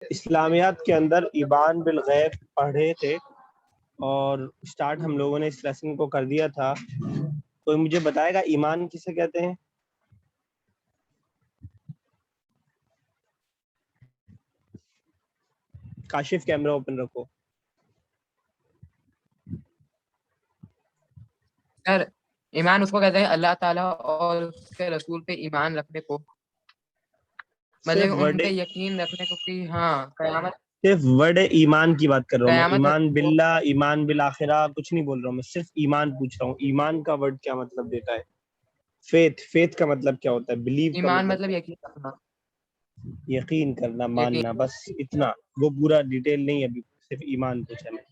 اسلامیات کے اندر ایمان بالغیب پڑھے تھے اور سٹارٹ ہم لوگوں نے اس لیسن کو کر دیا تھا. کوئی مجھے بتائے گا ایمان کسے کہتے ہیں؟ کاشف کیمرہ اوپن رکھو. سر ایمان اس کو کہتے ہیں اللہ تعالیٰ اور اس کے رسول پہ ایمان رکھنے کو، مطلب ان پہ یقین رکھنے کو کہ ہاں قیامت. صرف ورڈ ایمان کی بات کر رہا ہوں میں. قیامت ایمان باللہ، ایمان بالآخرہ کچھ نہیں بول رہا ہوں میں، صرف ایمان پوچھ رہا ہوں. ایمان کا ورڈ کیا مطلب دیتا ہے؟ فیتھ کا مطلب کیا ہوتا ہے؟ بلیو کا ایمان مطلب یقین رکھنا، یقین کرنا، ماننا، بس اتنا. وہ پورا ڈیٹیل نہیں، ابھی صرف ایمان پوچھا میں.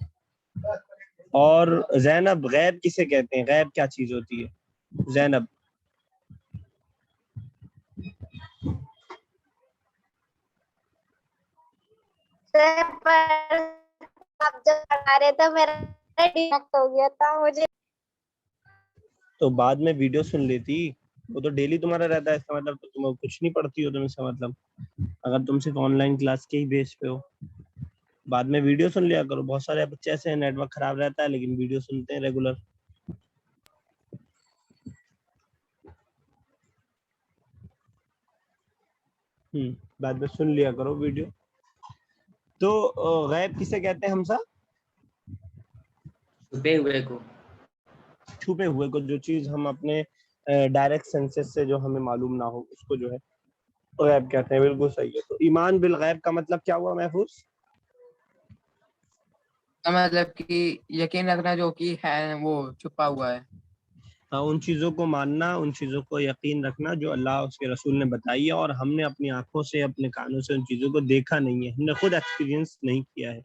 اور زینب غیب کسے کہتے ہیں؟ غیب کیا چیز ہوتی ہے زینب؟ آپ جب پڑھا رہے تھے میرا ڈسکنیکٹ ہو گیا تھا، مجھے تو بعد میں ویڈیو سن لیتی. وہ تو ڈیلی تمہارا رہتا ہے، اس کا مطلب تو تم کچھ نہیں پڑھتی ہو. تم اس کا مطلب اگر تم صرف آن لائن کلاس کے ہی بیس پہ ہو، بعد میں ویڈیو سن لیا کرو. بہت سارے بچے ایسے ہیں نیٹ ورک خراب رہتا ہے لیکن ویڈیو سنتے ہیں ریگولر. بعد میں سن لیا کرو ویڈیو. تو غیب کسے کہتے ہیں ہمسا؟ چھپے ہوئے کو. چھپے ہوئے کو، جو چیز ہم اپنے ڈائریکٹ سینسز سے جو ہمیں معلوم نہ ہو اس کو جو ہے غیب کہتے ہیں. بالکل صحیح ہے. تو ایمان بالغیب کا مطلب کیا ہوا محفوظ؟ کا مطلب کہ یقین رکھنا جو کہ ہے وہ چھپا ہوا ہے. ان چیزوں کو ماننا، ان چیزوں کو یقین رکھنا جو اللہ اس کے رسول نے بتائی ہے اور ہم نے اپنی آنکھوں سے اپنے کانوں سے ان چیزوں کو دیکھا نہیں ہے، ہم نے خود ایکسپیرینس نہیں کیا ہے.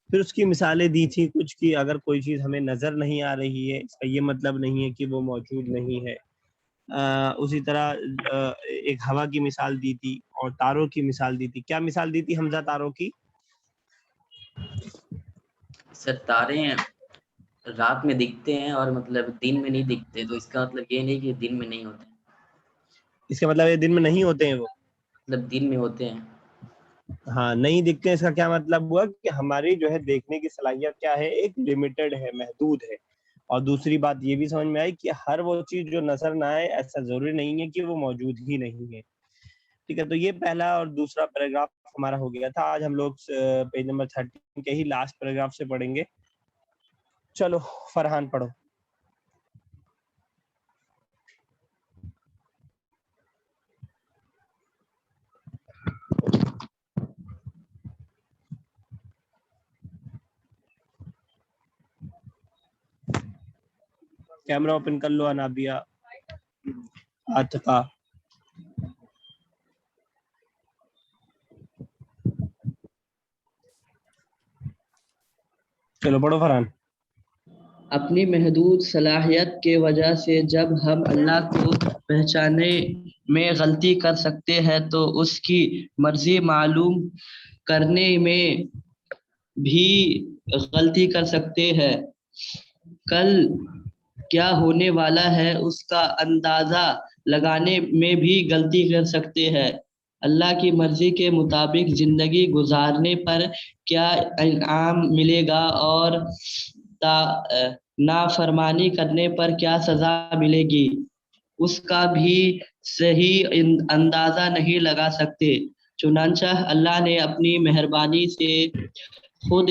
پھر اس کی مثالیں دی تھی کچھ کی اگر کوئی چیز ہمیں نظر نہیں آ رہی ہے اس کا یہ مطلب نہیں ہے کہ وہ موجود نہیں ہے. اسی طرح ایک ہوا کی مثال دی تھی اور تاروں کی مثال دی تھی. کیا مثال دی تھی حمزہ تاروں کی؟ سر تارے ہیں رات میں دکھتے ہیں اور مطلب دن میں نہیں دکھتے، تو اس کا مطلب یہ نہیں کہ دن میں نہیں ہوتے. اس کا مطلب یہ دن میں نہیں ہوتے ہیں، وہ مطلب دن میں ہوتے ہیں. ہاں نہیں دکھتے. اس کا کیا مطلب ہوا کہ ہماری جو ہے دیکھنے کی صلاحیت کیا ہے، ایک لمیٹڈ ہے، محدود ہے. اور دوسری بات یہ بھی سمجھ میں آئی کہ ہر وہ چیز جو نظر نہ آئے ایسا ضروری نہیں ہے کہ وہ موجود ہی نہیں ہے. ٹھیک ہے، تو یہ پہلا اور دوسرا پیراگراف ہمارا ہو گیا تھا. آج ہم لوگ پیج نمبر 13 کے ہی لاسٹ پیراگراف سے پڑھیں گے. چلو فرحان پڑھو. کیمرہ اوپن کر لو انابیہ، عاتقہ. چلو پڑھو فرحان. اپنی محدود صلاحیت کی وجہ سے جب ہم اللہ کو پہچاننے میں غلطی کر سکتے ہیں تو اس کی مرضی معلوم کرنے میں بھی غلطی کر سکتے ہیں. کل کیا ہونے والا ہے اس کا اندازہ لگانے میں بھی غلطی کر سکتے ہیں. اللہ کی مرضی کے مطابق زندگی گزارنے پر کیا انعام ملے گا اور نافرمانی کرنے پر کیا سزا ملے گی اس کا بھی صحیح اندازہ نہیں لگا سکتے. چنانچہ اللہ نے اپنی مہربانی سے خود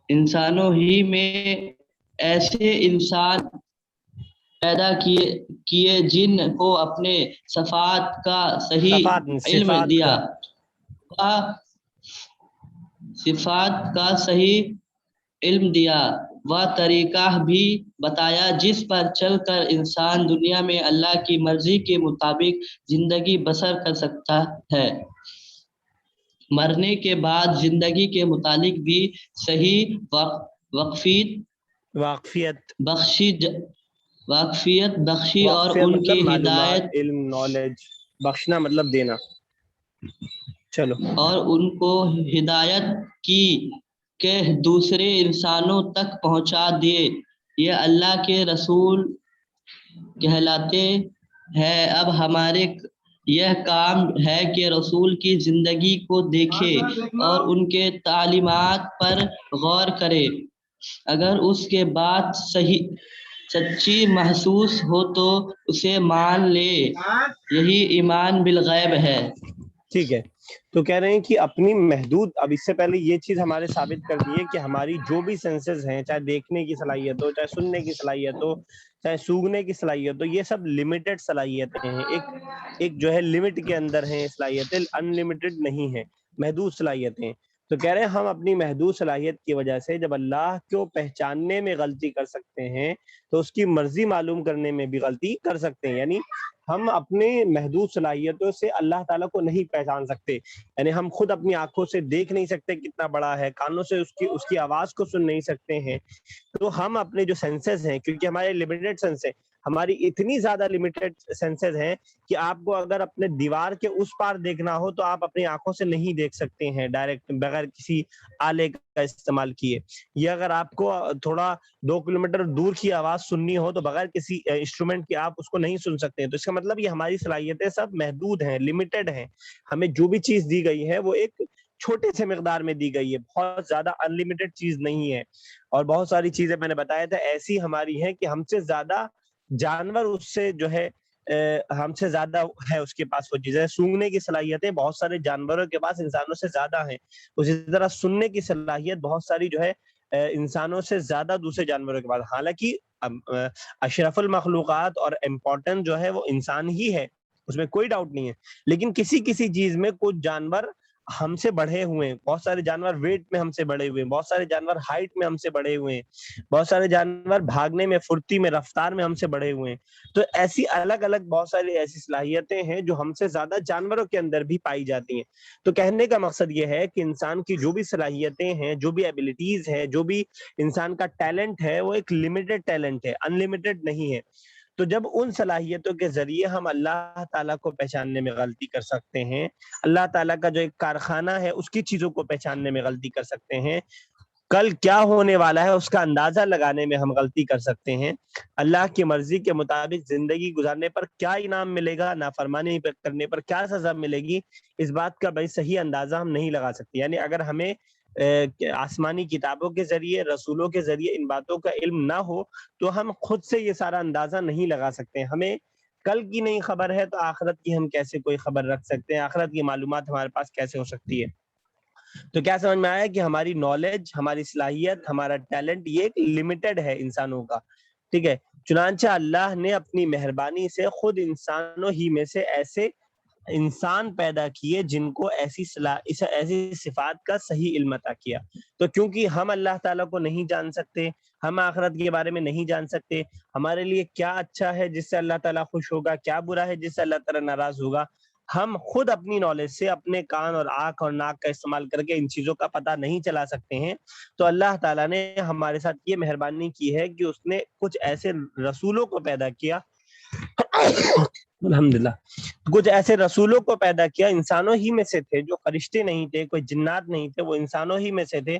انسانوں ہی میں ایسے انسان پیدا کیے جن کو اپنے صفات کا صحیح علم دیا، وہ طریقہ بھی بتایا جس پر چل کر انسان دنیا میں اللہ کی مرضی کے مطابق زندگی بسر کر سکتا ہے. مرنے کے بعد زندگی کے متعلق بھی صحیح واقفیت بخشی اور ان کی ہدایت، علم، نالج. بخشنا مطلب دینا. چلو اور ان کو ہدایت کی کہ دوسرے انسانوں تک پہنچا دے یہ اللہ کے رسول کہلاتے ہیں۔ اب ہمارے یہ کام ہے کہ رسول کی زندگی کو دیکھے اور ان کے تعلیمات پر غور کرے، اگر اس کے بات صحیح سچی محسوس ہو تو اسے مان لے، یہی ایمان بالغیب ہے۔ ٹھیک ہے، تو کہہ رہے ہیں کہ اپنی محدود، اب اس سے پہلے یہ چیز ہمارے ثابت کر دی ہے کہ ہماری جو بھی سینسز ہیں، چاہے دیکھنے کی صلاحیت ہو، چاہے سننے کی صلاحیت ہو، چاہے سونگھنے کی صلاحیت ہو، یہ سب لمیٹڈ صلاحیتیں ہیں، ایک جو ہے لمٹ کے اندر ہیں صلاحیتیں، ان لمیٹڈ نہیں ہیں، محدود صلاحیتیں۔ تو کہہ رہے ہیں ہم اپنی محدود صلاحیت کی وجہ سے جب اللہ کو پہچاننے میں غلطی کر سکتے ہیں تو اس کی مرضی معلوم کرنے میں بھی غلطی کر سکتے ہیں، یعنی ہم اپنے محدود صلاحیتوں سے اللہ تعالیٰ کو نہیں پہچان سکتے، یعنی ہم خود اپنی آنکھوں سے دیکھ نہیں سکتے کتنا بڑا ہے، کانوں سے اس کی آواز کو سن نہیں سکتے ہیں، تو ہم اپنے جو سینسز ہیں، کیونکہ ہمارے لمیٹڈ سینس ہیں، ہماری اتنی زیادہ لمیٹڈ سینسز ہیں کہ آپ کو اگر اپنے دیوار کے اس پار دیکھنا ہو تو آپ اپنی آنکھوں سے نہیں دیکھ سکتے ہیں ڈائریکٹ بغیر کسی آلے کا استعمال کیے، یا اگر آپ کو تھوڑا 2 کلومیٹر دور کی آواز سننی ہو تو بغیر کسی انسٹرومنٹ کے آپ اس کو نہیں سن سکتے ہیں۔ تو اس کا مطلب یہ ہماری صلاحیتیں سب محدود ہیں، لمیٹڈ ہیں، ہمیں جو بھی چیز دی گئی ہے وہ ایک چھوٹے سے مقدار میں دی گئی ہے، بہت زیادہ ان لمیٹڈ چیز نہیں ہے۔ اور بہت ساری چیزیں میں نے بتایا تھا ایسی ہماری ہیں کہ ہم سے زیادہ جانور اس سے جو ہے ہم سے زیادہ ہے اس کے پاس وہ چیزیں، سونگھنے کی صلاحیتیں بہت سارے جانوروں کے پاس انسانوں سے زیادہ ہیں، اسی طرح سننے کی صلاحیت بہت ساری جو ہے انسانوں سے زیادہ دوسرے جانوروں کے پاس، حالانکہ اشرف المخلوقات اور امپورٹنٹ جو ہے وہ انسان ہی ہے، اس میں کوئی ڈاؤٹ نہیں ہے، لیکن کسی کسی چیز میں کچھ جانور ہم سے بڑھے ہوئے ہیں، بہت سارے جانور ویٹ میں ہم سے بڑھے ہوئے ہیں، بہت سارے جانور ہائٹ میں ہم سے بڑھے ہوئے ہیں، بہت سارے جانور بھاگنے میں، پھرتی میں، رفتار میں ہم سے بڑھے ہوئے ہیں۔ تو ایسی الگ الگ بہت ساری ایسی صلاحیتیں ہیں جو ہم سے زیادہ جانوروں کے اندر بھی پائی جاتی ہیں۔ تو کہنے کا مقصد یہ ہے کہ انسان کی جو بھی صلاحیتیں ہیں، جو بھی ایبلٹیز ہیں، جو بھی انسان کا ٹیلنٹ ہے وہ ایک لمیٹڈ ٹیلنٹ ہے، ان لمیٹڈ نہیں ہے۔ تو جب ان صلاحیتوں کے ذریعے ہم اللہ تعالیٰ کو پہچاننے میں غلطی کر سکتے ہیں، اللہ تعالیٰ کا جو ایک کارخانہ ہے اس کی چیزوں کو پہچاننے میں غلطی کر سکتے ہیں، کل کیا ہونے والا ہے اس کا اندازہ لگانے میں ہم غلطی کر سکتے ہیں، اللہ کی مرضی کے مطابق زندگی گزارنے پر کیا انعام ملے گا، نافرمانی کرنے پر کیا سزا ملے گی، اس بات کا بھائی صحیح اندازہ ہم نہیں لگا سکتے۔ یعنی اگر ہمیں آسمانی کتابوں کے ذریعے، رسولوں کے ذریعے ان باتوں کا علم نہ ہو تو ہم خود سے یہ سارا اندازہ نہیں لگا سکتے۔ ہمیں کل کی نہیں خبر ہے تو آخرت کی ہم کیسے کوئی خبر رکھ سکتے ہیں، آخرت کی معلومات ہمارے پاس کیسے ہو سکتی ہے؟ تو کیا سمجھ میں آیا کہ ہماری نالج، ہماری صلاحیت، ہمارا ٹیلنٹ یہ ایک لمیٹڈ ہے انسانوں کا، ٹھیک ہے۔ چنانچہ اللہ نے اپنی مہربانی سے خود انسانوں ہی میں سے ایسے انسان پیدا کیے جن کو ایسی صفات کا صحیح علم عطا کیا۔ تو کیونکہ ہم اللہ تعالیٰ کو نہیں جان سکتے، ہم آخرت کے بارے میں نہیں جان سکتے، ہمارے لیے کیا اچھا ہے جس سے اللہ تعالیٰ خوش ہوگا، کیا برا ہے جس سے اللہ تعالیٰ ناراض ہوگا، ہم خود اپنی نالج سے اپنے کان اور آنکھ اور ناک کا استعمال کر کے ان چیزوں کا پتہ نہیں چلا سکتے ہیں۔ تو اللہ تعالیٰ نے ہمارے ساتھ یہ مہربانی کی ہے کہ اس نے کچھ ایسے رسولوں کو پیدا کیا الحمدللہ، کچھ ایسے رسولوں کو پیدا کیا، انسانوں ہی میں سے تھے، جو فرشتے نہیں تھے، کوئی جنات نہیں تھے، وہ انسانوں ہی میں سے تھے،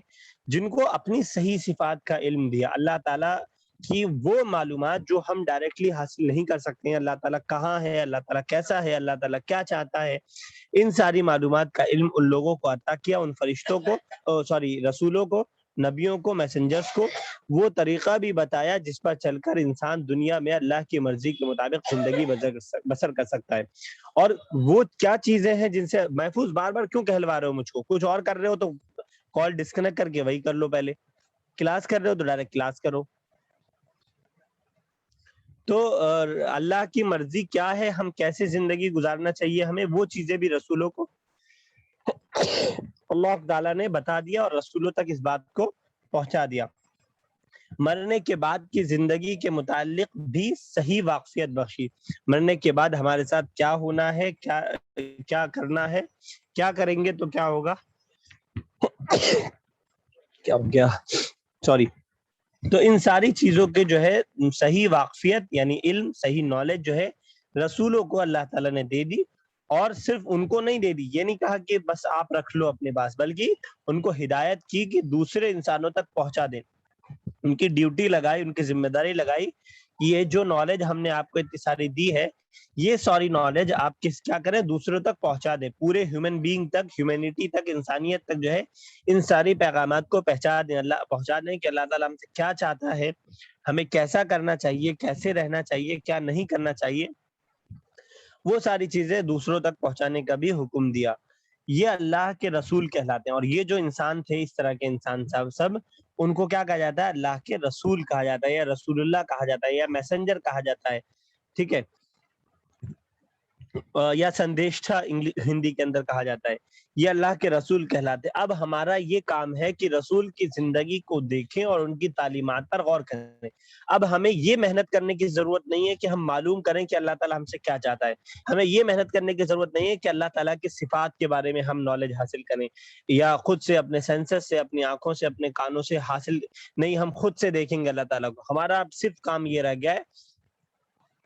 جن کو اپنی صحیح صفات کا علم دیا۔ اللہ تعالیٰ کی وہ معلومات جو ہم ڈائریکٹلی حاصل نہیں کر سکتے ہیں، اللہ تعالیٰ کہاں ہے، اللہ تعالیٰ کیسا ہے، اللہ تعالیٰ کیا چاہتا ہے، ان ساری معلومات کا علم ان لوگوں کو عطا کیا، ان فرشتوں کو، رسولوں کو، نبیوں کو، میسنجرز کو وہ طریقہ بھی بتایا جس پر چل کر انسان دنیا میں اللہ کی مرضی کے مطابق زندگی بسر کر سکتا ہے۔ اور وہ کیا چیزیں ہیں جن سے محفوظ، بار بار کیوں کہلوا رہے ہو مجھ کو؟ کچھ اور کر رہے ہو تو کال ڈسکنیکٹ کر کے وہی کر لو، پہلے کلاس کر رہے ہو تو ڈائریکٹ کلاس کرو۔ تو اللہ کی مرضی کیا ہے، ہم کیسے زندگی گزارنا چاہیے ہمیں، وہ چیزیں بھی رسولوں کو اللہ تعالیٰ نے بتا دیا اور رسولوں تک اس بات کو پہنچا دیا۔ مرنے کے بعد کی زندگی کے متعلق بھی صحیح واقفیت بخشی، مرنے کے بعد ہمارے ساتھ کیا ہونا ہے، کیا کرنا ہے، کیا کریں گے تو کیا ہوگا، کیا ہو گیا، سوری۔ تو ان ساری چیزوں کے جو ہے صحیح واقفیت یعنی علم، صحیح نالج جو ہے رسولوں کو اللہ تعالیٰ نے دے دی، اور صرف ان کو نہیں دے دی، یہ نہیں کہا کہ بس آپ رکھ لو اپنے پاس، بلکہ ان کو ہدایت کی کہ دوسرے انسانوں تک پہنچا دیں۔ ان کی ڈیوٹی لگائی, ان کی ذمہ داری لگائی, یہ جو نالج ہم نے آپ کو اتنی ساری دی ہے, یہ ساری نالج آپ کیا کریں, دوسروں تک پہنچا دیں, پورے ہیومن بینگ تک, ہیومینٹی تک, انسانیت تک جو ہے ان ساری پیغامات کو پہنچا دیں کہ اللہ تعالیٰ ہم سے کیا چاہتا ہے, ہمیں کیسا کرنا چاہیے, کیسے رہنا چاہیے, کیا نہیں کرنا چاہیے, وہ ساری چیزیں دوسروں تک پہنچانے کا بھی حکم دیا. یہ اللہ کے رسول کہلاتے ہیں. اور یہ جو انسان تھے, اس طرح کے انسان سب ان کو کیا کہا جاتا ہے, اللہ کے رسول کہا جاتا ہے, یا رسول اللہ کہا جاتا ہے, یا میسنجر کہا جاتا ہے, ٹھیک ہے, یا سندیشٹا ہندی کے اندر کہا جاتا ہے. یہ اللہ کے رسول کہلاتے. اب ہمارا یہ کام ہے کہ رسول کی زندگی کو دیکھیں اور ان کی تعلیمات پر غور کریں. اب ہمیں یہ محنت کرنے کی ضرورت نہیں ہے کہ ہم معلوم کریں کہ اللہ تعالیٰ ہم سے کیا چاہتا ہے. ہمیں یہ محنت کرنے کی ضرورت نہیں ہے کہ اللہ تعالیٰ کی صفات کے بارے میں ہم نالج حاصل کریں, یا خود سے اپنے سینسز سے, اپنی آنکھوں سے, اپنے کانوں سے حاصل نہیں, ہم خود سے دیکھیں گے اللہ تعالیٰ کو. ہمارا اب صرف کام یہ رہ گیا ہے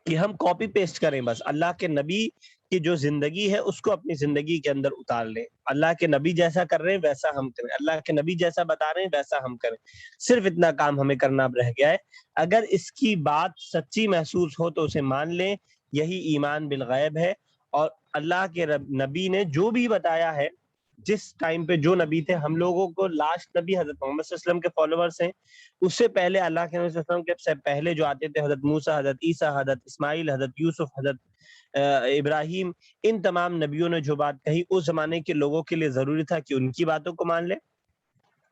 کہ ہم کاپی پیسٹ کریں بس. اللہ کے نبی کی جو زندگی ہے اس کو اپنی زندگی کے اندر اتار لیں. اللہ کے نبی جیسا کر رہے ہیں ویسا ہم کریں, اللہ کے نبی جیسا بتا رہے ہیں ویسا ہم کریں. صرف اتنا کام ہمیں کرنا اب رہ گیا ہے. اگر اس کی بات سچی محسوس ہو تو اسے مان لیں, یہی ایمان بالغیب ہے. اور اللہ کے نبی نے جو بھی بتایا ہے, جس ٹائم پہ جو نبی تھے, ہم لوگوں کو لاسٹ نبی حضرت محمد صلی اللہ علیہ وسلم کے فالوورز ہیں. اس سے پہلے اللہ کے نبی صلی اللہ علیہ وسلم کے پہلے جو آتے تھے, حضرت موسیٰ, حضرت عیسیٰ, حضرت اسماعیل, حضرت یوسف, حضرت ابراہیم, ان تمام نبیوں نے جو بات کہی, اس زمانے کے لوگوں کے لیے ضروری تھا کہ ان کی باتوں کو مان لیں.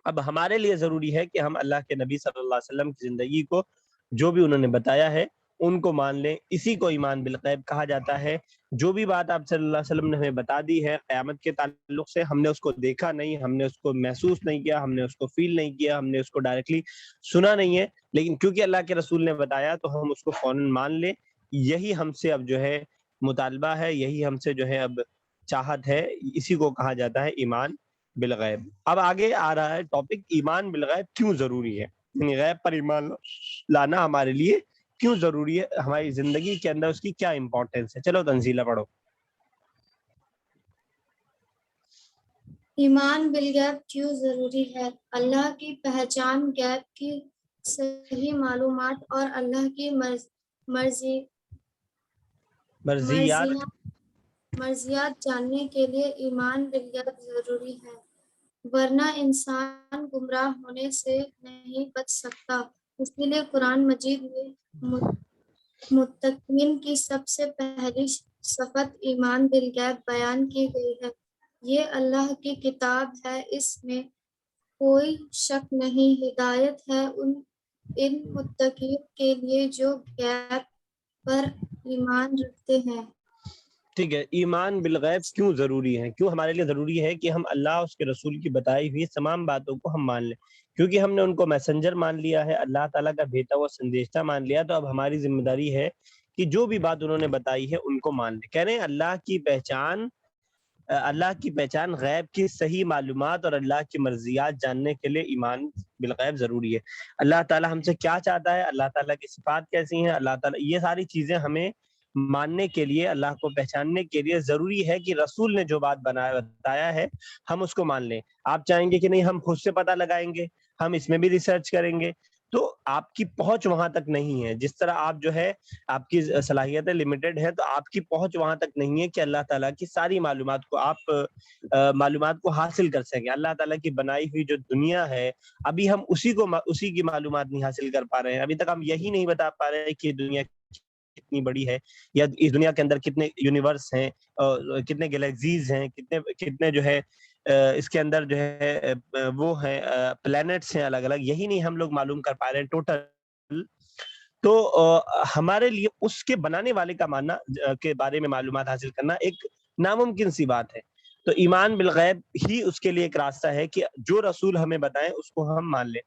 اب ہمارے لیے ضروری ہے کہ ہم اللہ کے نبی صلی اللہ علیہ وسلم کی زندگی کو, جو بھی انہوں نے بتایا ہے, ان کو مان لیں. اسی کو ایمان بالغیب کہا جاتا ہے. جو بھی بات آپ صلی اللہ علیہ وسلم نے ہمیں بتا دی ہے قیامت کے تعلق سے, ہم نے اس کو دیکھا نہیں, ہم نے اس کو محسوس نہیں کیا, ہم نے اس کو فیل نہیں کیا, ہم نے اس کو ڈائریکٹلی سنا نہیں ہے, لیکن کیونکہ اللہ کے رسول نے بتایا تو ہم اس کو فوراً مان لیں. یہی ہم سے اب جو ہے مطالبہ ہے, یہی ہم سے جو ہے اب چاہت ہے. اسی کو کہا جاتا ہے ایمان بالغیب. اب آگے آ رہا ہے ٹاپک, ایمان بالغیب کیوں ضروری ہے, یعنی غیب پر ایمان لانا ہمارے لیے کیوں ضروری ہے, ہماری زندگی کے اندر اس کی کیا امپورٹنس ہے. چلو تنزیلہ پڑھو. ایمان بالغیب کیوں ضروری ہے؟ اللہ کی پہچان, غیب کی صحیح معلومات اور اللہ کی مرضیات جاننے کے لیے ایمان بالغیب ضروری ہے, ورنہ انسان گمراہ ہونے سے نہیں بچ سکتا. اسی لیے قرآن مجید میں متقین کی سب سے پہلی صفت ایمان بالغیب بیان کی گئی ہے. یہ اللہ کی کتاب ہے, اس میں کوئی شک نہیں. ہدایت ہے ان متقین کے لیے جو غیب پر ایمان رکھتے ہیں. ٹھیک ہے, ایمان بالغیب کیوں ضروری ہے, کیوں ہمارے لیے ضروری ہے کہ ہم اللہ اس کے رسول کی بتائی ہوئی تمام باتوں کو ہم مان لیں, کیونکہ ہم نے ان کو میسنجر مان لیا ہے, اللہ تعالیٰ کا بھیجا ہوا سندیشہ مان لیا. تو اب ہماری ذمہ داری ہے کہ جو بھی بات انہوں نے بتائی ہے ان کو مان لیں. کہہ رہے ہیں اللہ کی پہچان, غیب کی صحیح معلومات اور اللہ کی مرضیات جاننے کے لیے ایمان بالغیب ضروری ہے. اللہ تعالیٰ ہم سے کیا چاہتا ہے, اللہ تعالیٰ کی صفات کیسی ہیں, اللہ تعالیٰ, یہ ساری چیزیں ہمیں ماننے کے لیے, اللہ کو پہچاننے کے لیے ضروری ہے کہ رسول نے جو بات بتایا ہے ہم اس کو مان لیں. آپ چاہیں گے کہ نہیں ہم خود سے پتہ لگائیں گے, ہم اس میں بھی ریسرچ کریں گے, تو آپ کی پہنچ وہاں تک نہیں ہے. جس طرح آپ جو ہے آپ کی صلاحیتیں لمیٹڈ ہیں, تو آپ کی پہنچ وہاں تک نہیں ہے کہ اللہ تعالیٰ کی ساری معلومات کو آپ معلومات کو حاصل کر سکیں. اللہ تعالیٰ کی بنائی ہوئی جو دنیا ہے, ابھی ہم اسی کی معلومات نہیں حاصل کر پا رہے ہیں. ابھی تک ہم یہی نہیں بتا پا رہے کہ دنیا کتنی بڑی ہے, یا اس دنیا کے اندر کتنے یونیورس ہیں, کتنے گلیکسیز ہیں, کتنے جو ہے اس کے اندر جو ہے وہ ہیں پلانٹس ہیں الگ الگ, یہی نہیں ہم لوگ معلوم کر پا رہے ہیں ٹوٹل. تو ہمارے لیے اس کے بنانے والے کا ماننا کے بارے میں معلومات حاصل کرنا ایک ناممکن سی بات ہے. تو ایمان بالغیب ہی اس کے لیے ایک راستہ ہے کہ جو رسول ہمیں بتائیں اس کو ہم مان لیں,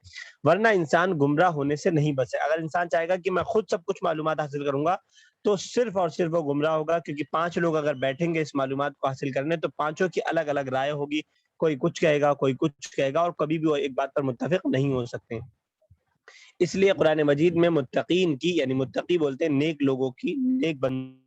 ورنہ انسان گمراہ ہونے سے نہیں بچے. اگر انسان چاہے گا کہ میں خود سب کچھ معلومات حاصل کروں گا, تو صرف اور صرف وہ گمراہ ہوگا, کیونکہ 5 لوگ اگر بیٹھیں گے اس معلومات کو حاصل کرنے تو 5 کی الگ الگ رائے ہوگی, کوئی کچھ کہے گا, کوئی کچھ کہے گا, اور کبھی بھی وہ ایک بات پر متفق نہیں ہو سکتے. اس لیے قرآن مجید میں متقین کی, یعنی متقی بولتے ہیں نیک لوگوں کی, نیک بندوں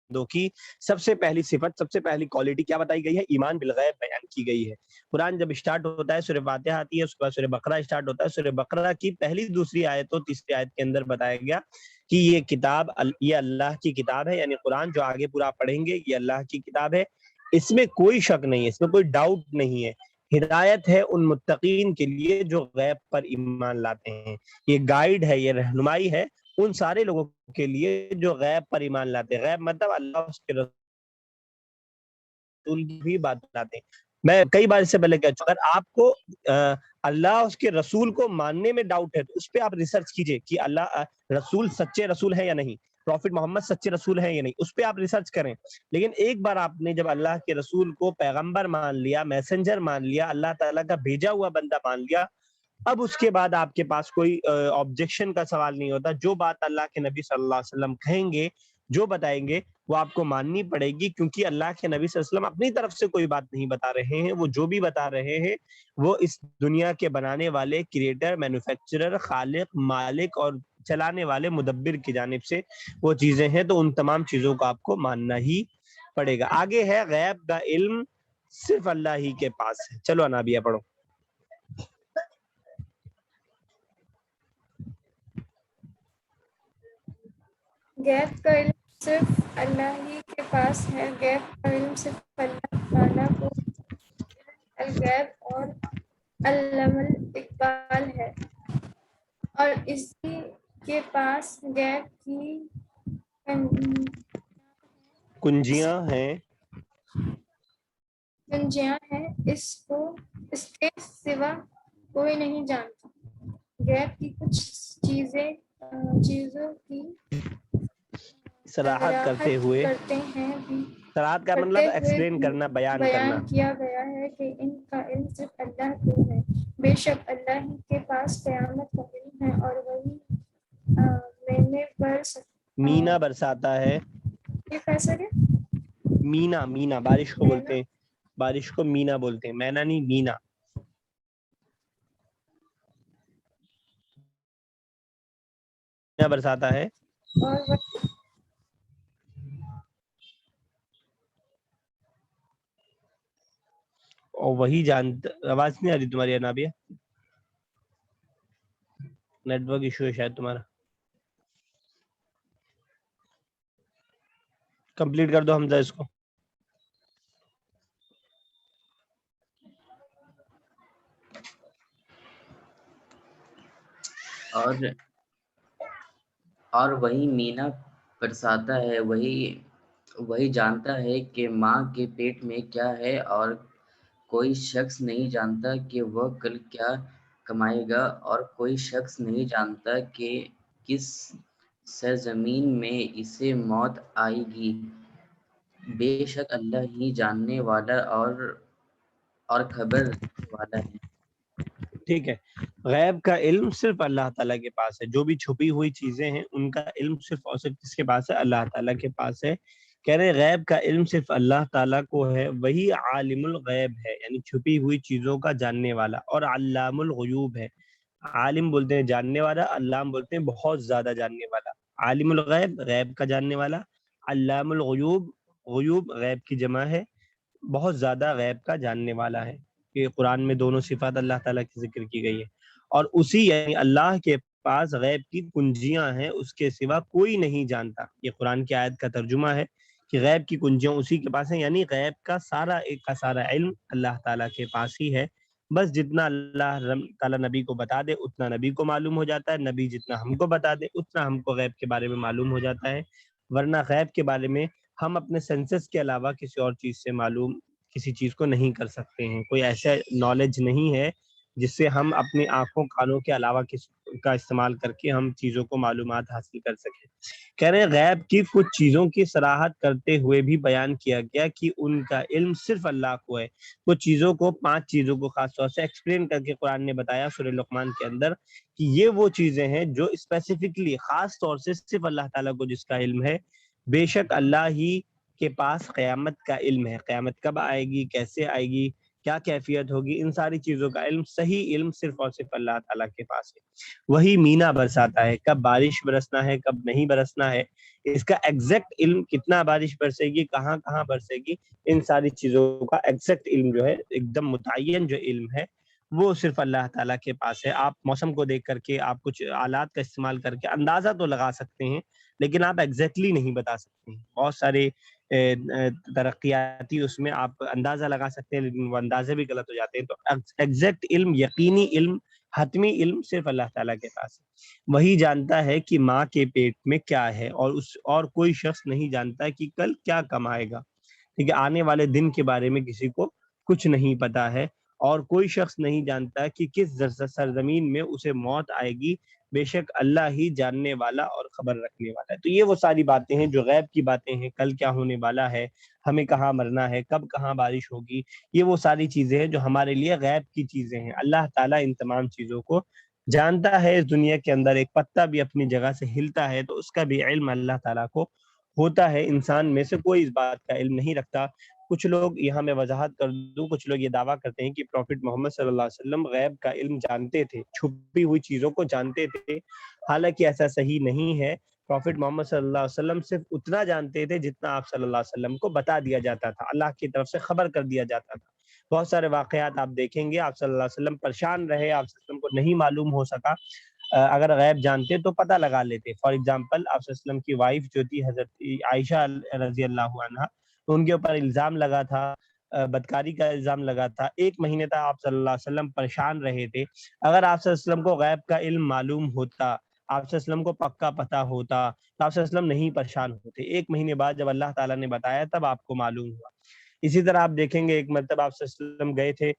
بندوں کی سب سے پہلی صفت، سب سے پہلی کوالٹی کیا بتائی گئی ہے؟ ایمان بالغیب بیان کی گئی ہے۔ قرآن جب اسٹارٹ ہوتا ہے، سورہ فاتحہ آتی ہے، اس کے بعد سورہ بقرہ اسٹارٹ ہوتا ہے۔ سورہ بقرہ کی پہلی دوسری آیت اور تیسری آیت کے اندر بتایا گیا کہ یہ کتاب، یہ اللہ کی کتاب ہے، یعنی قرآن جو آگے پورا پڑھیں گے یہ اللہ کی کتاب ہے، اس میں کوئی شک نہیں ہے، اس میں کوئی ڈاؤٹ نہیں ہے۔ ہدایت ہے ان متقین کے لیے جو غیب پر ایمان لاتے ہیں، یہ گائیڈ ہے، یہ رہنمائی ہے ان سارے لوگوں کے لیے جو غیب پر ایمان لاتے ہیں۔ غیب مطلب اللہ اس کے رسول کی بھی بات لاتے ہیں۔ میں کئی بار اس سے پہلے کہہ چکا، اگر آپ کو اللہ اس کے رسول کو ماننے میں ڈاؤٹ ہے تو اس پہ آپ ریسرچ کیجئے کہ اللہ رسول سچے رسول ہے یا نہیں، پروفٹ محمد سچے رسول ہیں یا نہیں، اس پہ آپ ریسرچ کریں۔ لیکن ایک بار آپ نے جب اللہ کے رسول کو پیغمبر مان لیا، میسنجر مان لیا، اللہ تعالیٰ کا بھیجا ہوا بندہ مان لیا، اب اس کے بعد آپ کے پاس کوئی آبجیکشن کا سوال نہیں ہوتا۔ جو بات اللہ کے نبی صلی اللہ علیہ وسلم کہیں گے، جو بتائیں گے، وہ آپ کو ماننی پڑے گی، کیونکہ اللہ کے نبی صلی اللہ علیہ وسلم اپنی طرف سے کوئی بات نہیں بتا رہے ہیں۔ وہ جو بھی بتا رہے ہیں وہ اس دنیا کے بنانے والے، کریٹر، مینوفیکچرر، خالق، مالک اور چلانے والے مدبر کی جانب سے وہ چیزیں ہیں، تو ان تمام چیزوں کو آپ کو ماننا ہی پڑے گا۔ آگے ہے غیب کا علم صرف اللہ ہی کے پاس ہے۔ چلو انابیہ پڑھو۔ غیب کا علم صرف اللہ ہی کے پاس ہے۔ غیب کا علم صرف اللہ تعالیٰ کو الغیب اور علم الاقبال ہے، اور اسی کے پاس غیب کی کنجیاں ہیں، اس کے سوا کوئی نہیں جانتا۔ غیب کی کچھ چیزوں کی صراحت کرتے ہوئے، صراحت کا مطلب ایکسپلین کرنا، بیان کرنا۔ کیا گیا ہے کہ ان کا علم صرف اللہ کو ہے۔ بے شک اللہ ہی کے پاس قیامت کا علم ہے، اور وہی مینا برساتا ہے۔ یہ کیسا ہے؟ مینا بارش کو بولتے ہیں، بارش کو مینا بولتے ہیں، مینا نہیں، مینا۔ مینا برساتا ہے اور وہی جانتا۔ آواز نہیں آ رہی تمہاری انابیہ؟ نیٹ ورک ایشو ہے شاید تمہارا۔ کمپلیٹ کر دو حمزہ اس کو۔ اور وہی مینا برساتا ہے، وہی جانتا ہے کہ ماں کے پیٹ میں کیا ہے، اور کوئی شخص نہیں جانتا کہ وہ کل کیا کمائے گا، اور کوئی شخص نہیں جانتا کہ کس سرزمین میں اسے موت آئے گی۔ بے شک اللہ ہی جاننے والا اور خبر رکھنے والا ہے۔ ٹھیک ہے، غیب کا علم صرف اللہ تعالیٰ کے پاس ہے۔ جو بھی چھپی ہوئی چیزیں ہیں ان کا علم صرف اور صرف کس کے پاس ہے؟ اللہ تعالیٰ کے پاس ہے۔ کہہ رہے غیب کا علم صرف اللہ تعالیٰ کو ہے، وہی عالم الغیب ہے، یعنی چھپی ہوئی چیزوں کا جاننے والا، اور علام الغیوب ہے۔ عالم بولتے ہیں جاننے والا، علام بولتے ہیں بہت زیادہ جاننے والا۔ عالم الغیب غیب کا جاننے والا، علام الغیوب غیوب غیب کی جمع ہے، بہت زیادہ غیب کا جاننے والا ہے۔ کہ قرآن میں دونوں صفات اللہ تعالیٰ کی ذکر کی گئی ہے، اور اسی یعنی اللہ کے پاس غیب کی کنجیاں ہیں، اس کے سوا کوئی نہیں جانتا۔ یہ قرآن کی آیت کا ترجمہ ہے کہ غیب کی کنجیاں اسی کے پاس ہیں، یعنی غیب کا سارا علم اللہ تعالیٰ کے پاس ہی ہے۔ بس جتنا اللہ تعالیٰ نبی کو بتا دے اتنا نبی کو معلوم ہو جاتا ہے، نبی جتنا ہم کو بتا دے اتنا ہم کو غیب کے بارے میں معلوم ہو جاتا ہے، ورنہ غیب کے بارے میں ہم اپنے سینسز کے علاوہ کسی اور چیز سے معلوم کسی چیز کو نہیں کر سکتے ہیں۔ کوئی ایسا نالج نہیں ہے جس سے ہم اپنی آنکھوں کانوں کے علاوہ کسی کا استعمال کر کے ہم چیزوں کو معلومات حاصل کر سکیں۔ کہہ رہے غیب کی کچھ چیزوں کی صراحت کرتے ہوئے بھی بیان کیا گیا کہ ان کا علم صرف اللہ کو ہے۔ کچھ چیزوں کو، 5 چیزوں کو خاص طور سے ایکسپلین کر کے قرآن نے بتایا سورہ لقمان کے اندر کہ یہ وہ چیزیں ہیں جو اسپیسیفکلی خاص طور سے صرف اللہ تعالیٰ کو جس کا علم ہے۔ بے شک اللہ ہی کے پاس قیامت کا علم ہے۔ قیامت کب آئے گی، کیسے آئے گی، کیا کیفیت ہوگی، ان ساری چیزوں کا علم، صحیح علم صرف اور صرف اللہ تعالیٰ کے پاس ہے. وہی مینا برساتا ہے، کب بارش برسنا ہے کب نہیں برسنا ہے، اس کا ایگزیکٹ علم، کتنا بارش برسے گی، کہاں کہاں برسے گی، ان ساری چیزوں کا ایگزیکٹ علم جو ہے، ایک دم متعین جو علم ہے، وہ صرف اللہ تعالیٰ کے پاس ہے. آپ موسم کو دیکھ کر کے، آپ کچھ آلات کا استعمال کر کے اندازہ تو لگا سکتے ہیں، لیکن آپ ایگزیکٹلی نہیں بتا سکتے ہیں. بہت سارے ترقیاتی اس میں آپ اندازہ لگا سکتے ہیں، لیکن وہ اندازے بھی غلط ہو جاتے ہیں. تو ایگزیکٹ علم، یقینی علم، حتمی علم صرف اللہ تعالیٰ کے پاس ہے. وہی جانتا ہے کہ ماں کے پیٹ میں کیا ہے، اور کوئی شخص نہیں جانتا کہ کل کیا کمائے گا. ٹھیک ہے، آنے والے دن کے بارے میں کسی کو کچھ نہیں پتا ہے، اور کوئی شخص نہیں جانتا کہ کس سرزمین میں اسے موت آئے گی. بے شک اللہ ہی جاننے والا اور خبر رکھنے والا ہے. تو یہ وہ ساری باتیں ہیں جو غیب کی باتیں ہیں، کل کیا ہونے والا ہے، ہمیں کہاں مرنا ہے، کب کہاں بارش ہوگی، یہ وہ ساری چیزیں ہیں جو ہمارے لیے غیب کی چیزیں ہیں. اللہ تعالیٰ ان تمام چیزوں کو جانتا ہے. اس دنیا کے اندر ایک پتا بھی اپنی جگہ سے ہلتا ہے تو اس کا بھی علم اللہ تعالیٰ کو ہوتا ہے. انسان میں سے کوئی اس بات کا علم نہیں رکھتا. کچھ لوگ، یہاں میں وضاحت کر دوں، کچھ لوگ یہ دعویٰ کرتے ہیں کہ پروفٹ محمد صلی اللہ علیہ وسلم غیب کا علم جانتے تھے، چھپی ہوئی چیزوں کو جانتے تھے. حالانکہ ایسا صحیح نہیں ہے. پروفٹ محمد صلی اللہ علیہ وسلم صرف اتنا جانتے تھے جتنا آپ صلی اللہ علیہ وسلم کو بتا دیا جاتا تھا، اللہ کی طرف سے خبر کر دیا جاتا تھا. بہت سارے واقعات آپ دیکھیں گے، آپ صلی اللہ علیہ وسلم پریشان رہے، آپ صلی اللہ علیہ وسلم کو نہیں معلوم ہو سکا. اگر غیب جانتے تو پتہ لگا لیتے. فار ایگزامپل، آپ صلی اللہ علیہ وسلم کی وائف جو تھی حضرت عائشہ رضی اللہ عنہا، ان کے اوپر الزام لگا تھا، بدکاری کا الزام لگا تھا. 1 مہینے تک آپ صلی اللہ علیہ وسلم پریشان رہے تھے. اگر آپ صلی اللہ علیہ وسلم کو غیب کا علم معلوم ہوتا، آپ صلی اللہ علیہ وسلم کو پکا پتہ ہوتا، تو آپ صلی اللہ علیہ وسلم نہیں پریشان ہوتے. 1 مہینے بعد جب اللہ تعالیٰ نے بتایا تب آپ کو معلوم ہوا. اسی طرح آپ دیکھیں گے، ایک مرتبہ آپ صلی اللہ علیہ وسلم گئے تھے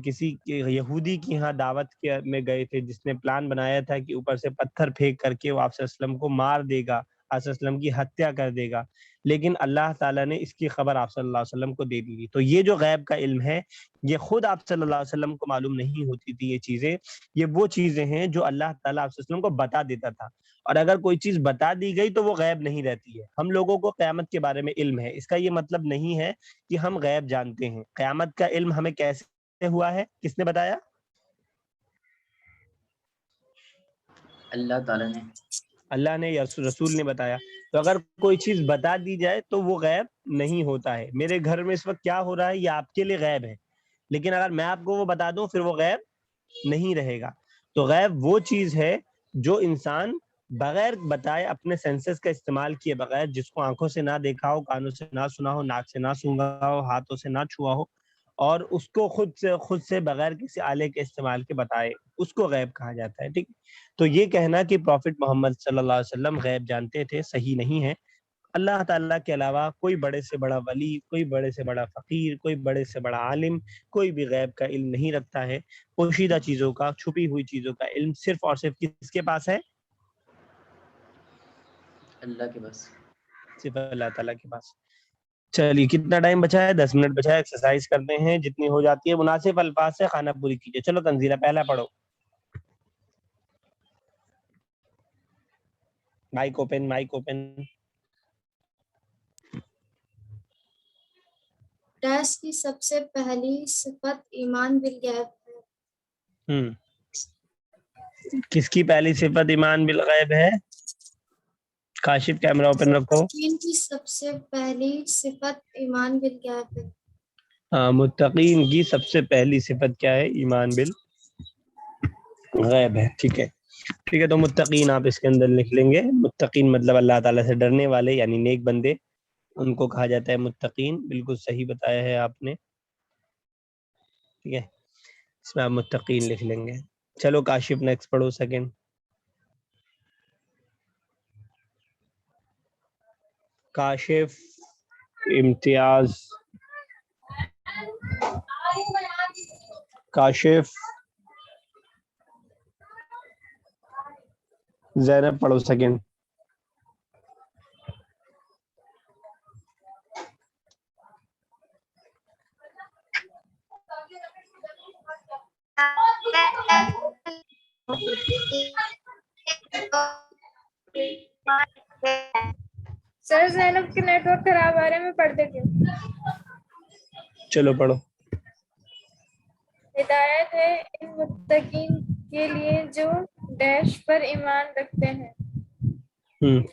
کسی یہودی کی یہاں دعوت میں گئے تھے، جس نے پلان بنایا تھا کہ اوپر سے پتھر پھینک کر کے وہ آپ صلی اللہ علیہ وسلم کو مار دے گا، آپ صلی اللہ علیہ وسلم کی ہتیا کر دے گا. لیکن اللہ تعالیٰ نے اس کی خبر آپ صلی اللہ علیہ وسلم کو دے دی. تو یہ جو غیب کا علم ہے، یہ خود آپ صلی اللہ علیہ وسلم کو معلوم نہیں ہوتی تھی. یہ چیزیں، یہ وہ چیزیں ہیں جو اللہ تعالیٰ آپ صلی اللہ علیہ وسلم کو بتا دیتا تھا. اور اگر کوئی چیز بتا دی گئی تو وہ غیب نہیں رہتی ہے. ہم لوگوں کو قیامت کے بارے میں علم ہے، اس کا یہ مطلب نہیں ہے کہ ہم غیب جانتے ہیں. قیامت کا علم ہمیں کیسے ہوا ہے، کس نے بتایا؟ اللہ تعالیٰ نے. اللہ نے یا رسول نے بتایا. تو اگر کوئی چیز بتا دی جائے تو وہ غیب نہیں ہوتا ہے. میرے گھر میں اس وقت کیا ہو رہا ہے یہ آپ کے لیے غیب ہے، لیکن اگر میں آپ کو وہ بتا دوں پھر وہ غیب نہیں رہے گا. تو غیب وہ چیز ہے جو انسان بغیر بتائے، اپنے سینسز کا استعمال کیے بغیر، جس کو آنکھوں سے نہ دیکھا ہو، کانوں سے نہ سنا ہو، ناک سے نہ سونگا ہو، ہاتھوں سے نہ چھوا ہو، اور اس کو خود سے بغیر کسی آلے کے استعمال کے بتائے، اس کو غیب کہا جاتا ہے. ٹھیک، تو یہ کہنا کہ پروفٹ محمد صلی اللہ علیہ وسلم غیب جانتے تھے صحیح نہیں ہے. اللہ تعالیٰ کے علاوہ کوئی بڑے سے بڑا ولی، کوئی بڑے سے بڑا فقیر، کوئی بڑے سے بڑا عالم، کوئی بھی غیب کا علم نہیں رکھتا ہے. پوشیدہ چیزوں کا، چھپی ہوئی چیزوں کا علم صرف اور صرف کس کے پاس ہے؟ اللہ کے پاس. صرف اللہ تعالیٰ کے پاس. چلیے، کتنا ٹائم بچا ہے؟ 10 منٹ بچا ہے. ایکسرسائز کرتے ہیں، جتنی ہو جاتی ہے مناسب الفاظ سے خانہ پوری کیجیے. چلو تنزیلہ پہلا پڑھو. Mic open, mic open. Dash کی سب سے پہلی صفت ایمان بالغیب ہے. کس کی پہلی صفت ایمان بالغیب ہے؟ کاشف کیمرہ اوپن رکھو. متقین کی سب سے پہلی صفت ایمان بالغیب ہے. ہاں، متقین کی سب سے پہلی صفت کیا ہے؟ ایمان بالغیب ہے. ٹھیک ہے، ٹھیک ہے. تو متقین آپ اس کے اندر لکھ لیں گے. متقین مطلب اللہ تعالیٰ سے ڈرنے والے، یعنی نیک بندے، ان کو کہا جاتا ہے متقین. بالکل صحیح بتایا ہے آپ نے. ٹھیک ہے، اس میں آپ متقین لکھ لیں گے. چلو کاشف نیکسٹ پڑھو. سیکنڈ. کاشف، امتیاز، کاشف، زینب پڑھو. سیکنڈ. سر زینب کے نیٹ ورک خراب آ رہے ہیں، میں پڑھ دیتی ہوں. چلو پڑھو. ہدایت ہے ان متقین کے لیے جو ڈیش پر ایمان رکھتے ہیں.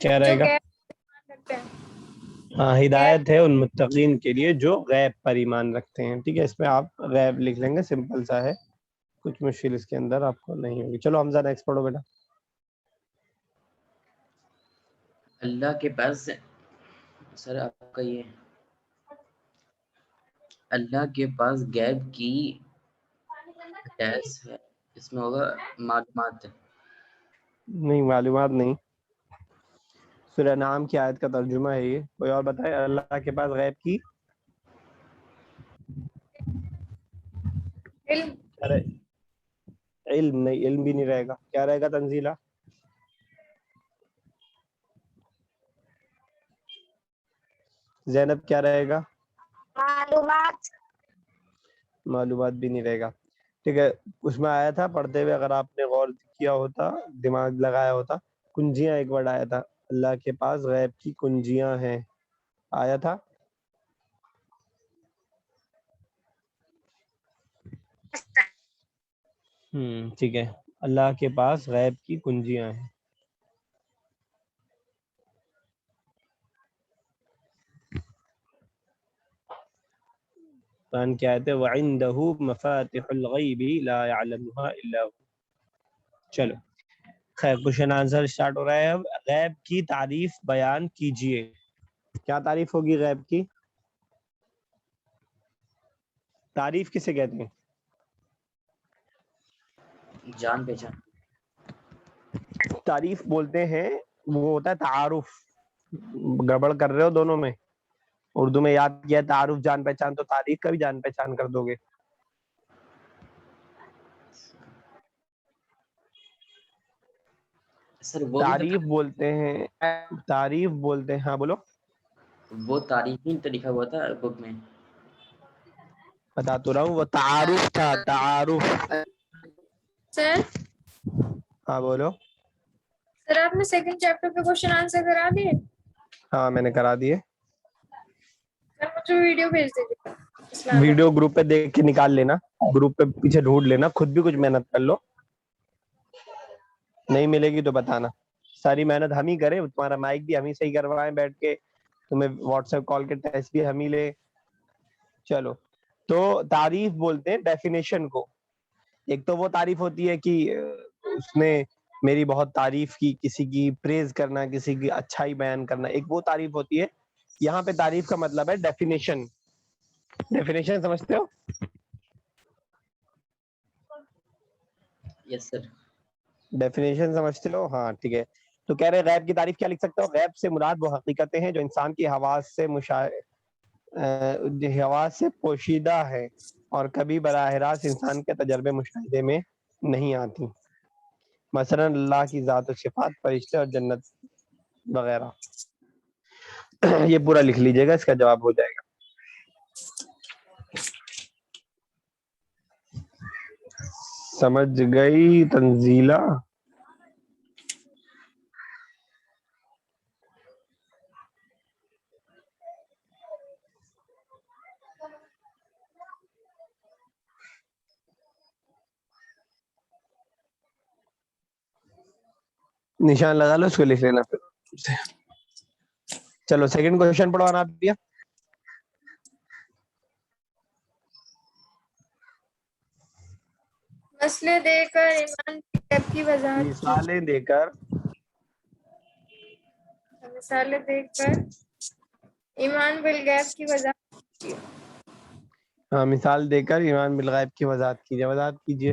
کیا رہے گا؟ ایمان رکھتے ہیں. ہاں ہدایت ہے ان متقین کے لیے جو غیب پر ایمان رکھتے ہیں. ٹھیک ہے، اس میں آپ غیب لکھ لیں گے، سمپل سا ہے، کچھ مشکل اس کے اندر آپ کو نہیں ہوگی. چلو حمزہ نیکسٹ پڑھو بیٹا. اللہ کے پاس سر آپ کا یہ اللہ کے پاس غیب کی ڈیش ہے، اس میں ہوگا معلومات. نہیں معلومات نہیں، سورہ نام کی آیت کا ترجمہ ہے یہ. کوئی اور بتائے؟ اللہ کے پاس غیب کی علم. علم نہیں، علم بھی نہیں رہے گا. کیا رہے گا تنزیلہ؟ زینب کیا رہے گا؟ معلومات. معلومات بھی نہیں رہے گا. ٹھیک ہے، اس میں آیا تھا پڑھتے ہوئے، اگر آپ نے غور کیا ہوتا، دماغ لگایا ہوتا، کنجیاں ایک ورڈ آیا تھا، اللہ کے پاس غیب کی کنجیاں ہیں، آیا تھا. ٹھیک ہے، اللہ کے پاس غیب کی کنجیاں ہیں. قرآن کی آیت ہے وَعِندَهُ مَفَاتِحُ الْغَيْبِ لَا يَعْلَمُهَا إِلَّا هُوَ. چلو خیر، کوشچن آنسر اسٹارٹ ہو رہا ہے. اب غیب کی تعریف بیان کیجئے. کیا تعریف ہوگی غیب کی؟ تعریف کسے کہتے ہیں؟ جان پہچان. تعریف بولتے ہیں وہ ہوتا ہے تعارف. گڑبڑ کر رہے ہو دونوں میں. اردو میں یاد کیا ہے تعارف جان پہچان، تو تعریف کا بھی جان پہچان کر دو گے. سر وہ بھی تعریف بولتے ہیں، تعریف بولتے ہیں. ہاں بولو. وہ تعریفی تو لکھا ہوا تھا بک میں. بتا تو رہا ہوں، وہ تعارف تھا، تعارف. سر ہاں بولو. سر آپ نے سیکنڈ چیپٹر کے کوشچن آنسر کرا دیے؟ ہاں میں نے کرا دیے. سر مجھے ویڈیو بھیج دیجیے. السلام ویڈیو گروپ پہ دیکھ کے نکال لینا، گروپ پہ پیچھے ڈھونڈ لینا، خود بھی کچھ محنت کر لو. نہیں ملے گی تو بتانا. ساری محنت ہم ہی کریں، تمہارا مائک بھی ہم ہی صحیح کروائیں بیٹھ کے، تمہیں واٹس ایپ کال کے ٹیسٹ بھی ہم ہی لے. چلو، تو تعریف بولتے ہیں ڈیفینیشن کو. ایک تو وہ تعریف ہوتی ہے کہ اس نے میری بہت تعریف کی، کسی کی پریز کرنا، کسی کی اچھائی بیان کرنا. ایک وہ تعریف ہوتی ہے. یہاں پہ تعریف کا مطلب ہے ڈیفینیشن. ڈیفینیشن سمجھتے ہو؟ یس سر. ڈیفینیشن سمجھتے ہو؟ ہاں ٹھیک ہے. تو کہہ رہے غیب کی تعریف کیا لکھ سکتے ہو؟ غیب سے مراد وہ حقیقتیں ہیں جو انسان کی حواس سے پوشیدہ ہے اور کبھی براہ راست انسان کے تجربے مشاہدے میں نہیں آتی. مثلا اللہ کی ذات و صفات، فرشتے اور جنت وغیرہ. یہ پورا لکھ لیجئے گا، اس کا جواب ہو جائے گا. سمجھ گئی تنزیلہ؟ نشان لگا لو، اس کو لکھ لینا پھر. چلو سیکنڈ کوشچن پڑھو آپ دیا. مسئلے دے کر ایمان غیب کی وضاحت کی. مثالیں دے کر مثالیں دے کر ایمان بالغیب کی وضاحت کی. ہاں، مثال دے کر ایمان بالغیب کی وضاحت کیجیے. وضاحت کیجیے.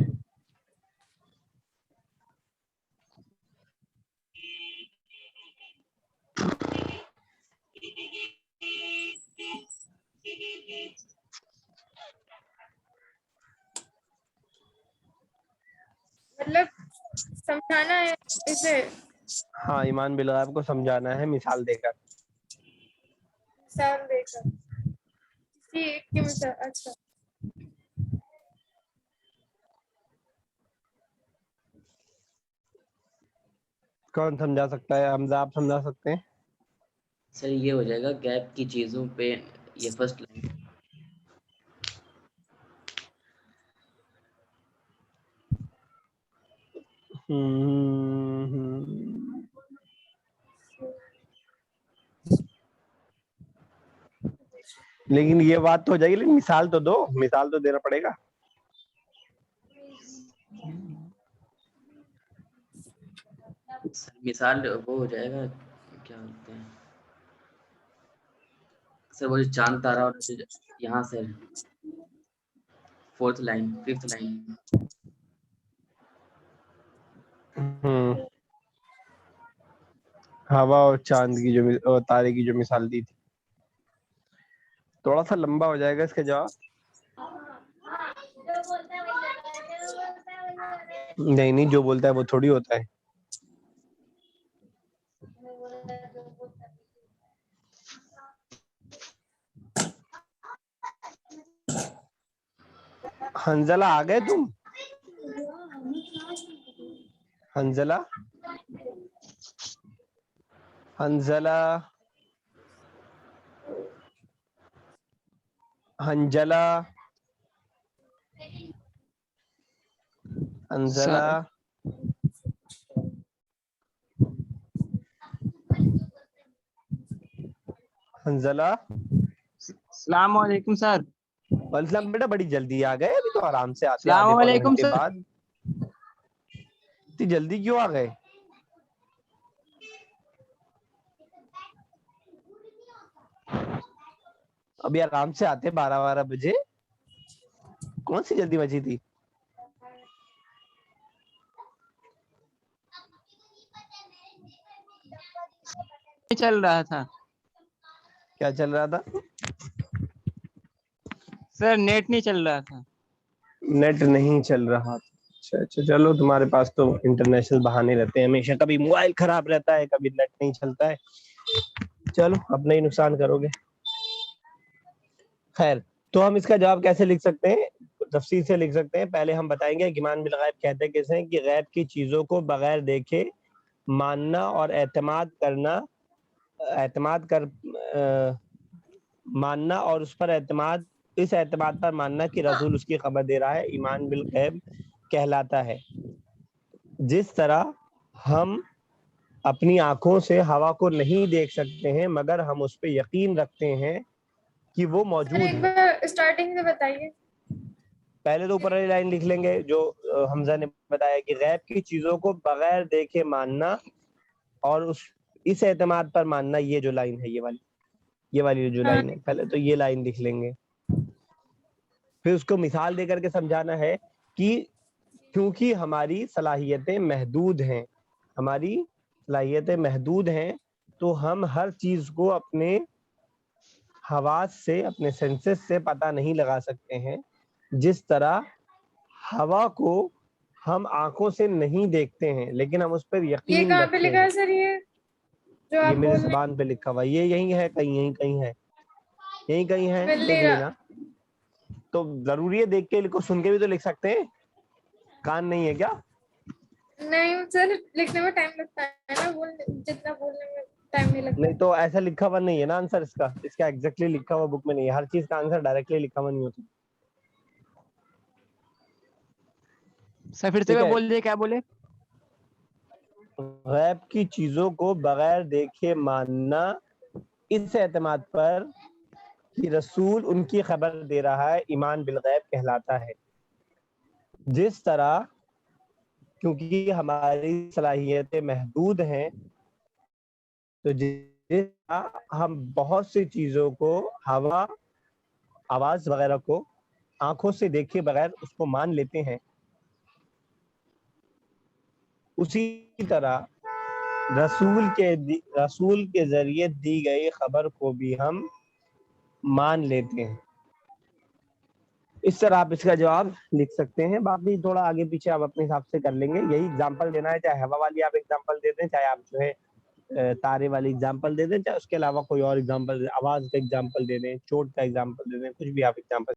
مطلب سمجھانا ہے اسے. ہاں، ایمان بالغیب کو سمجھانا ہے مثال دے کر. مثال دے کر کسی ایک کی مثال. اچھا کون سمجھا سکتا ہے؟ حمزہ آپ سمجھا سکتے ہیں؟ سر یہ ہو جائے گا غیب کی چیزوں پہ، یہ فرسٹ لائن. لیکن یہ بات تو ہو جائے گی، لیکن مثال تو دو، مثال تو دینا پڑے گا. مثال وہ ہو جائے گا، کیا بولتے ہیں سر، وہ جو چاند تارا اور یہاں سے 4th لائن 5th لائن. ہوا اور چاند کی جو تارے کی جو مثال دی تھی، تھوڑا سا لمبا ہو جائے گا اس کا جواب. نہیں جو بولتا ہے وہ تھوڑی ہوتا ہے. حنزلہ آ گئے تم؟ حنزلہ حنزلہ حنجلہ حنزلہ حنزلہ. السلام علیکم سر. وعلیکم بیٹا، بڑی جلدی آ گئے، ابھی تو آرام سے آتے. السلام علیکم گھنٹے سر. بعد اتنی جلدی کیوں آ گئے؟ ابھی آرام سے آتے 12 بجے، کون سی جلدی مچی تھی؟ چل رہا تھا کیا چل رہا تھا سر؟ نیٹ نہیں چل رہا تھا. نیٹ نہیں چل رہا تھا. اچھا چلو، تمہارے پاس تو انٹرنیشنل بہانے رہتے ہیں ہمیشہ، کبھی موبائل خراب رہتا ہے، کبھی نیٹ نہیں چلتا ہے. چلو اپنا ہی نقصان کرو گے. خیر، تو ہم اس کا جواب کیسے لکھ سکتے ہیں؟ تفصیل سے لکھ سکتے ہیں. پہلے ہم بتائیں گے ایمان بالغیب کہتے کیسے ہیں، کہ غیب کی چیزوں کو بغیر دیکھے ماننا اور ماننا اور اس پر اس اعتماد پر ماننا کہ رسول اس کی خبر دے رہا ہے، ایمان بالغیب کہلاتا ہے. جس طرح ہم اپنی آنکھوں سے ہوا کو نہیں دیکھ سکتے ہیں، مگر ہم اس پہ یقین رکھتے ہیں کہ وہ موجود ایک ہے. بار اسٹارٹنگ سے بتائیے. پہلے تو اوپر والی لائن لکھ لیں گے جو حمزہ نے بتایا، کہ غیب کی چیزوں کو بغیر دیکھے ماننا اور اس اعتماد پر ماننا. یہ جو لائن ہے، یہ والی جو لائن ہے، پہلے تو یہ لائن لکھ لیں گے. پھر اس کو مثال دے کر کے سمجھانا ہے کہ کیونکہ ہماری صلاحیتیں محدود ہیں تو ہم ہر چیز کو اپنے حواس سے، اپنے سینسز سے پتہ نہیں لگا سکتے ہیں. جس طرح ہوا کو ہم آنکھوں سے نہیں دیکھتے ہیں لیکن ہم اس پر یہ یقین کہاں پہ رکھتے لکھا ہیں. ہے سر؟ یہ جو یہ آپ میرے بول رہے زبان پہ لکھا ہوا، یہ یہیں ہے، کہیں ہے، کہیں ہے، مل دیکھ نہیں رہا. لینا. تو ضروری ہے دیکھ کے لکھو، سن کے بھی تو لکھ سکتے ہیں. کان نہیں ہے کیا؟ نہیں سر، لکھنے میں ٹائم لگتا ہے نا، جتنا بولنے میں ٹائم نہیں لگتا. نہیں تو ایسا لکھا ہوا نہیں ہے نا آنسر اس کا ایگزیکٹلی لکھا ہوا بک میں نہیں ہے. ہر چیز کا آنسر ڈائریکٹلی لکھا ہوا نہیں ہوتا. سر پھر سے بول دیے، کیا بولے؟ غیب کی چیزوں کو بغیر دیکھے ماننا اس اعتماد پر کہ رسول ان کی خبر دے رہا ہے، ایمان بالغیب کہلاتا ہے. جس طرح کیونکہ ہماری صلاحیتیں محدود ہیں تو جس طرح ہم بہت سی چیزوں کو، ہوا، آواز وغیرہ کو آنکھوں سے دیکھے بغیر اس کو مان لیتے ہیں، اسی طرح رسول کے ذریعے دی گئی خبر کو بھی ہم مان لیتے ہیں. اس طرح آپ اس کا جواب لکھ سکتے ہیں. باقی تھوڑا آگے پیچھے آپ اپنے حساب سے کر لیں گے. یہی اگزامپل دینا ہے، چاہے ہوا والی آپ اگزامپل دے دیں، چاہے آپ جو ہے تارے والی اگزامپل دے دیں، چاہے اس کے علاوہ کوئی اور اگزامپل، آواز کا اگزامپل دے دیں، چوٹ کا اگزامپل دے دیں، کچھ بھی آپ اگزامپل